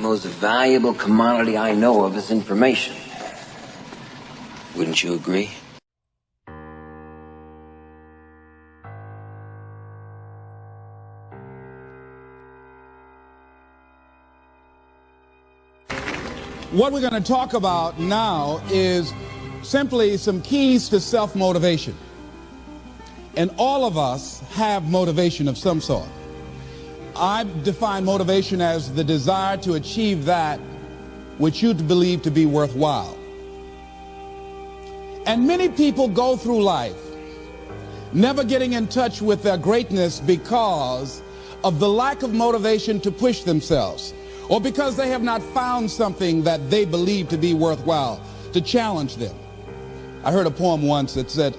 most valuable commodity I know of is information. Wouldn't you agree? What we're going to talk about now is simply some keys to self-motivation. And all of us have motivation of some sort. I define motivation as the desire to achieve that which you believe to be worthwhile. And many people go through life never getting in touch with their greatness because of the lack of motivation to push themselves, or because they have not found something that they believe to be worthwhile to challenge them. I heard a poem once that said,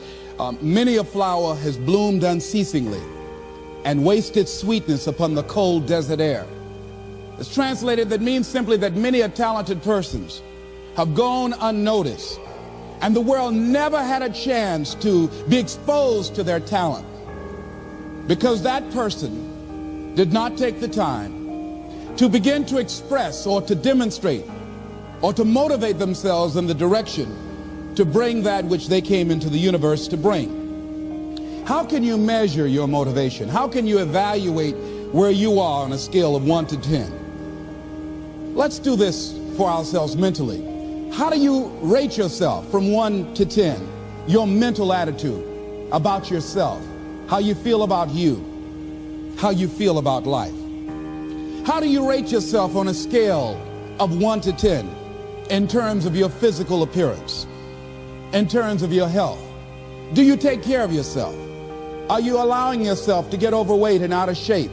many a flower has bloomed unceasingly and wasted sweetness upon the cold desert air. It's translated, that means simply that many a talented persons have gone unnoticed, and the world never had a chance to be exposed to their talent because that person did not take the time to begin to express or to demonstrate or to motivate themselves in the direction to bring that which they came into the universe to bring. How can you measure your motivation? How can you evaluate where you are on a scale of 1 to 10? Let's do this for ourselves mentally. How do you rate yourself from 1 to 10? Your mental attitude about yourself, how you feel about you, how you feel about life. How do you rate yourself on a scale of 1 to 10 in terms of your physical appearance, in terms of your health? Do you take care of yourself? Are you allowing yourself to get overweight and out of shape?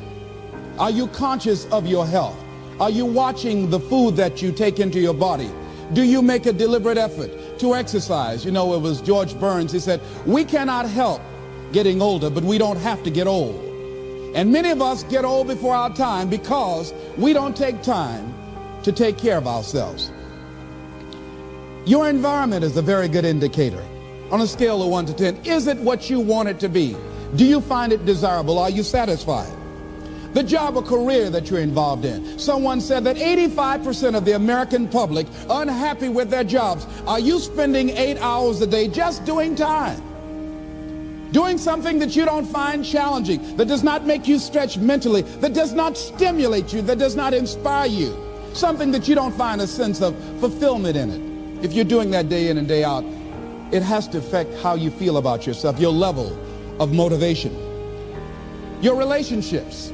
Are you conscious of your health? Are you watching the food that you take into your body? Do you make a deliberate effort to exercise? You know, it was George Burns, he said, we cannot help getting older, but we don't have to get old. And many of us get old before our time because we don't take time to take care of ourselves. Your environment is a very good indicator. On a scale of 1 to 10, is it what you want it to be? Do you find it desirable? Are you satisfied? The job or career that you're involved in. Someone said that 85% of the American public are unhappy with their jobs. Are you spending 8 hours a day just doing time? Doing something that you don't find challenging, that does not make you stretch mentally, that does not stimulate you, that does not inspire you. Something that you don't find a sense of fulfillment in it. If you're doing that day in and day out, it has to affect how you feel about yourself, your level of motivation. Your relationships.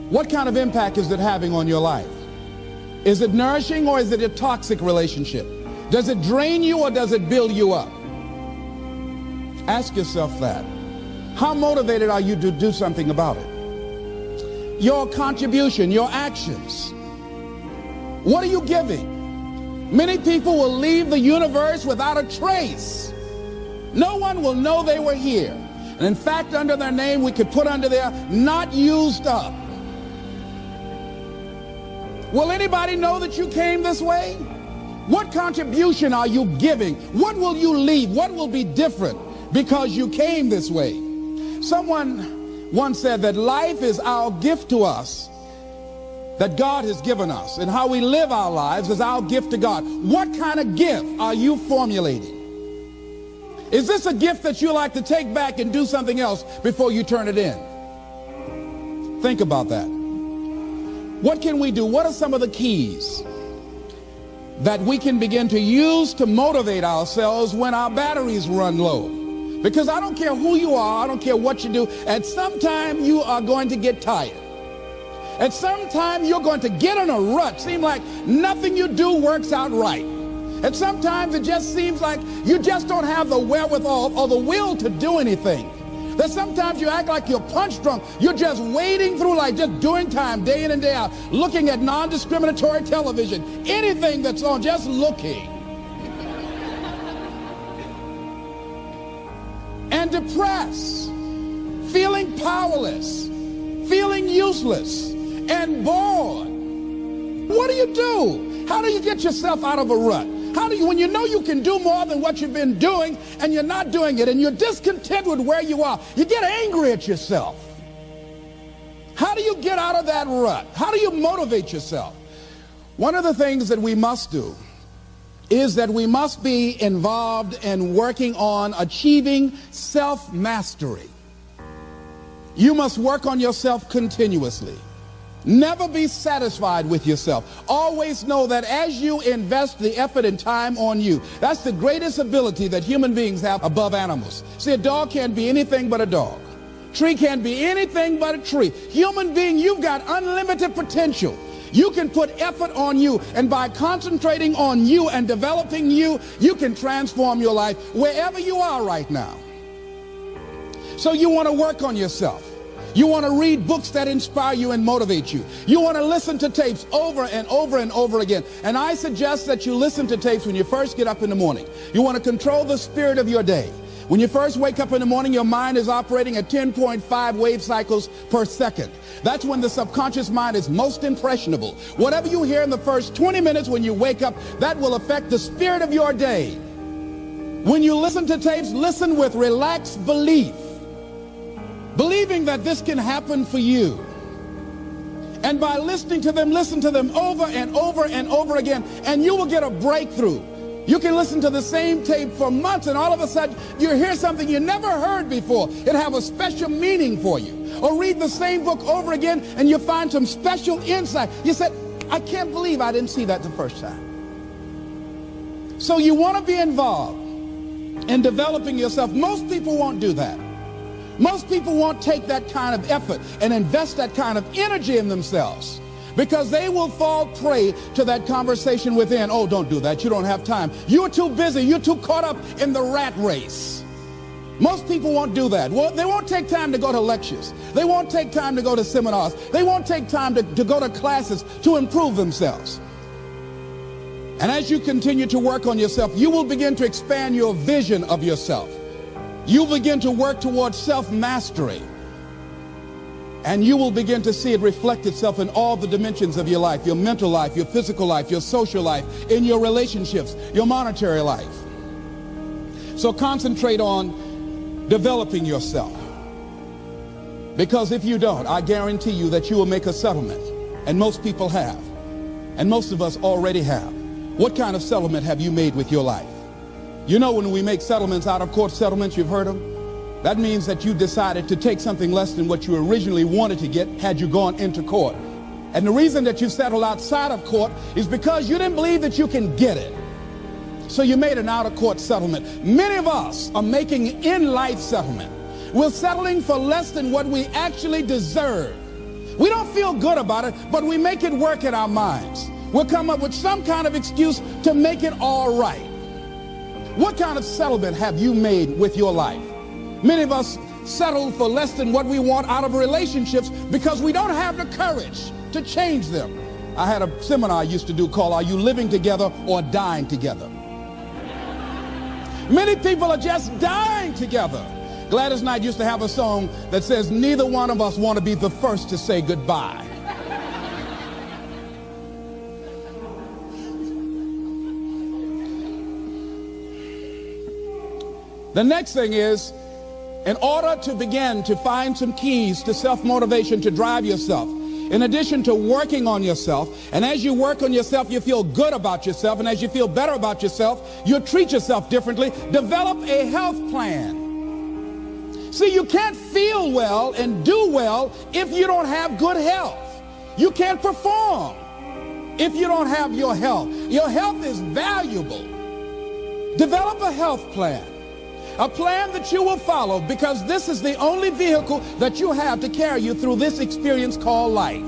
What kind of impact is it having on your life? Is it nourishing or is it a toxic relationship? Does it drain you or does it build you up? Ask yourself that. How motivated are you to do something about it? Your contribution, your actions. What are you giving? Many people will leave the universe without a trace. No one will know they were here. And in fact, under their name, we could put under there, not used up. Will anybody know that you came this way? What contribution are you giving? What will you leave? What will be different because you came this way? Someone once said that life is our gift to us that God has given us, and how we live our lives is our gift to God. What kind of gift are you formulating? Is this a gift that you like to take back and do something else before you turn it in? Think about that. What can we do? What are some of the keys that we can begin to use to motivate ourselves when our batteries run low? Because I don't care who you are, I don't care what you do, at some time you are going to get tired. At some time you're going to get in a rut, seem like nothing you do works out right. And sometimes it just seems like you just don't have the wherewithal or the will to do anything. That sometimes you act like you're punch drunk. You're just wading through life, just doing time day in and day out, looking at non-discriminatory television, anything that's on, just looking. And depressed, feeling powerless, feeling useless, and bored. What do you do? How do you get yourself out of a rut? How do you, when you know you can do more than what you've been doing and you're not doing it and you're discontent with where you are, you get angry at yourself. How do you get out of that rut? How do you motivate yourself? One of the things that we must do is that we must be involved in working on achieving self-mastery. You must work on yourself continuously. Never be satisfied with yourself. Always know that as you invest the effort and time on you, that's the greatest ability that human beings have above animals. See, a dog can't be anything but a dog. Tree can't be anything but a tree. Human being, you've got unlimited potential. You can put effort on you, and by concentrating on you and developing you, you can transform your life wherever you are right now. So you want to work on yourself. You want to read books that inspire you and motivate you. You want to listen to tapes over and over and over again. And I suggest that you listen to tapes when you first get up in the morning. You want to control the spirit of your day. When you first wake up in the morning, your mind is operating at 10.5 wave cycles per second. That's when the subconscious mind is most impressionable. Whatever you hear in the first 20 minutes when you wake up, that will affect the spirit of your day. When you listen to tapes, listen with relaxed belief, believing that this can happen for you. And by listening to them, listen to them over and over and over again, and you will get a breakthrough. You can listen to the same tape for months, and all of a sudden you hear something you never heard before. It have a special meaning for you. Or read the same book over again, and you find some special insight. You said, I can't believe I didn't see that the first time. So you want to be involved in developing yourself. Most people won't do that. Most people won't take that kind of effort and invest that kind of energy in themselves, because they will fall prey to that conversation within. Oh, don't do that. You don't have time. You're too busy. You're too caught up in the rat race. Most people won't do that. Well, they won't take time to go to lectures. They won't take time to go to seminars. They won't take time to go to classes to improve themselves. And as you continue to work on yourself, you will begin to expand your vision of yourself. You'll begin to work towards self-mastery. And you will begin to see it reflect itself in all the dimensions of your life, your mental life, your physical life, your social life, in your relationships, your monetary life. So concentrate on developing yourself. Because if you don't, I guarantee you that you will make a settlement. And most people have. And most of us already have. What kind of settlement have you made with your life? You know, when we make settlements, out of court settlements, you've heard them. That means that you decided to take something less than what you originally wanted to get had you gone into court. And the reason that you settled outside of court is because you didn't believe that you can get it. So you made an out-of-court settlement. Many of us are making in-life settlement. We're settling for less than what we actually deserve. We don't feel good about it, but we make it work in our minds. We'll come up with some kind of excuse to make it all right. What kind of settlement have you made with your life? Many of us settle for less than what we want out of relationships because we don't have the courage to change them. I had a seminar I used to do called Are You Living Together or Dying Together? Many people are just dying together. Gladys Knight used to have a song that says, neither one of us want to be the first to say goodbye. The next thing is, in order to begin to find some keys to self-motivation to drive yourself, in addition to working on yourself, and as you work on yourself, you feel good about yourself, and as you feel better about yourself, you treat yourself differently. Develop a health plan. See, you can't feel well and do well if you don't have good health. You can't perform if you don't have your health. Your health is valuable. Develop a health plan. A plan that you will follow, because this is the only vehicle that you have to carry you through this experience called life.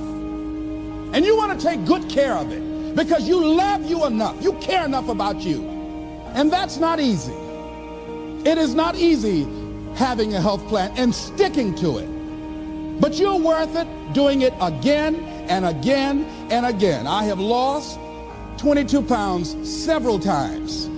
And you want to take good care of it because you love you enough. You care enough about you. And that's not easy. It is not easy having a health plan and sticking to it. But you're worth it doing it again and again and again. I have lost 22 pounds several times.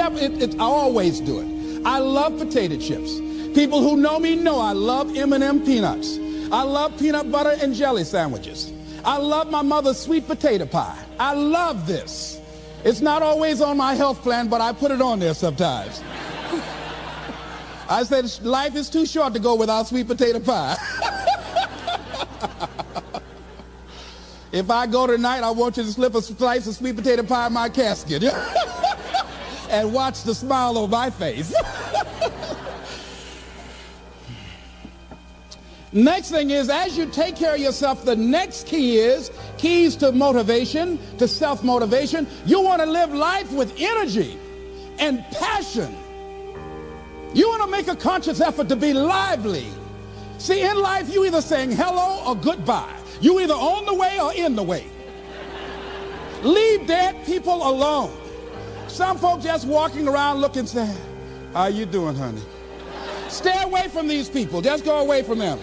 I always do it. I love potato chips. People who know me know I love M&M peanuts. I love peanut butter and jelly sandwiches. I love my mother's sweet potato pie. I love this. It's not always on my health plan, but I put it on there sometimes. I said, life is too short to go without sweet potato pie. If I go tonight, I want you to slip a slice of sweet potato pie in my casket and watch the smile on my face. Next thing is, as you take care of yourself, the next key is keys to motivation, to self-motivation. You want to live life with energy and passion. You want to make a conscious effort to be lively. See, in life, you either saying hello or goodbye. You either on the way or in the way. Leave dead people alone. Some folks just walking around looking, saying, how you doing, honey? Stay away from these people. Just go away from them.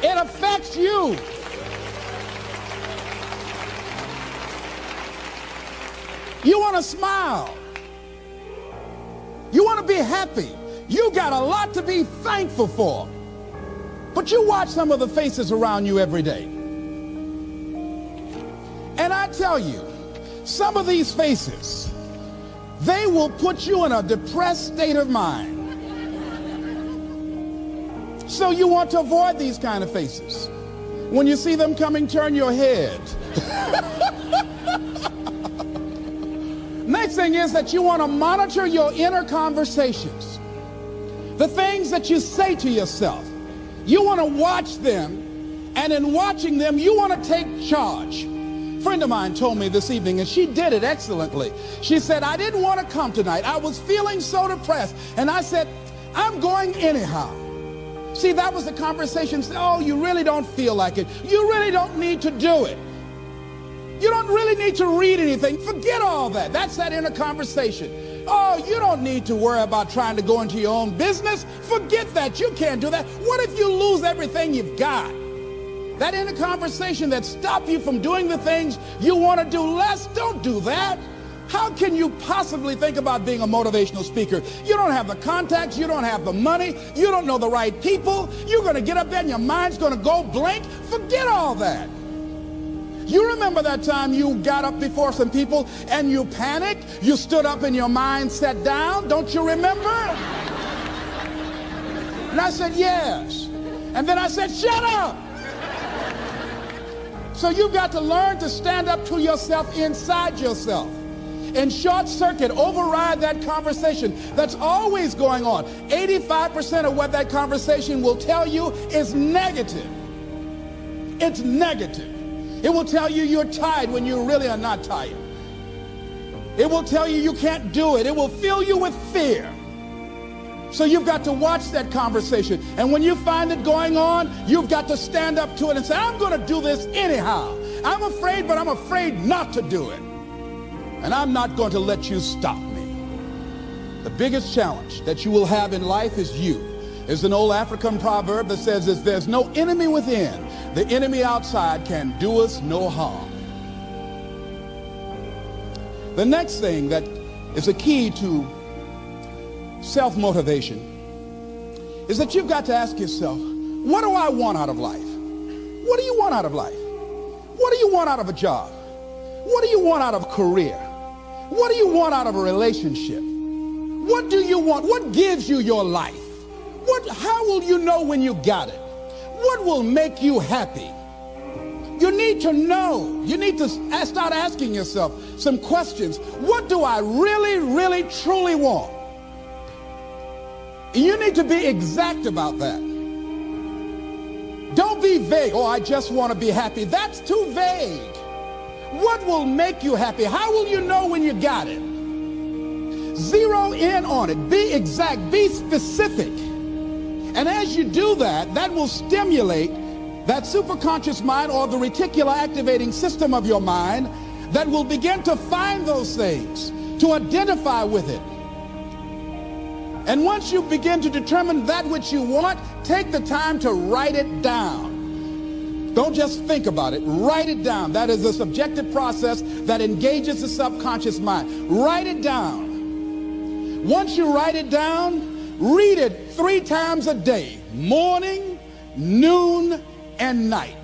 It affects you. You want to smile. You want to be happy. You got a lot to be thankful for. But you watch some of the faces around you every day. And I tell you, some of these faces, they will put you in a depressed state of mind. So you want to avoid these kind of faces. When you see them coming, turn your head. Next thing is that you want to monitor your inner conversations. The things that you say to yourself. You want to watch them, and in watching them, you want to take charge. A friend of mine told me this evening, and she did it excellently. She said, I didn't want to come tonight. I was feeling so depressed. And I said, I'm going anyhow. See, that was the conversation. Oh, you really don't feel like it. You really don't need to do it. You don't really need to read anything. Forget all that. That's that inner conversation. Oh, you don't need to worry about trying to go into your own business. Forget that. You can't do that. What if you lose everything you've got? That inner conversation that stops you from doing the things you want to do less, don't do that. How can you possibly think about being a motivational speaker? You don't have the contacts, you don't have the money, you don't know the right people. You're going to get up there and your mind's going to go blank. Forget all that. You remember that time you got up before some people and you panicked? You stood up and your mind sat down? Don't you remember? And I said, yes. And then I said, shut up. So you've got to learn to stand up to yourself inside yourself. And short circuit, override that conversation that's always going on. 85% of what that conversation will tell you is negative. It's negative. It will tell you you're tired when you really are not tired. It will tell you you can't do it. It will fill you with fear. So you've got to watch that conversation. And when you find it going on, you've got to stand up to it and say, I'm going to do this anyhow. I'm afraid, but I'm afraid not to do it. And I'm not going to let you stop me. The biggest challenge that you will have in life is you. There's an old African proverb that says, if there's no enemy within, the enemy outside can do us no harm. The next thing that is a key to self-motivation is that you've got to ask yourself, what do I want out of life? What do you want out of life? What do you want out of a job? What do you want out of a career? What do you want out of a relationship? What do you want? What gives you your life? How will you know when you got it? What will make you happy? You need to know. You need to start asking yourself some questions. What do I really, really, truly want? You need to be exact about that. Don't be vague. Oh, I just want to be happy. That's too vague. What will make you happy? How will you know when you got it? Zero in on it. Be exact. Be specific. And as you do that, that will stimulate that superconscious mind or the reticular activating system of your mind that will begin to find those things, to identify with it. And once you begin to determine that which you want, take the time to write it down. Don't just think about it. Write it down. That is a subjective process that engages the subconscious mind. Write it down. Once you write it down, read it 3 times a day, morning, noon, and night.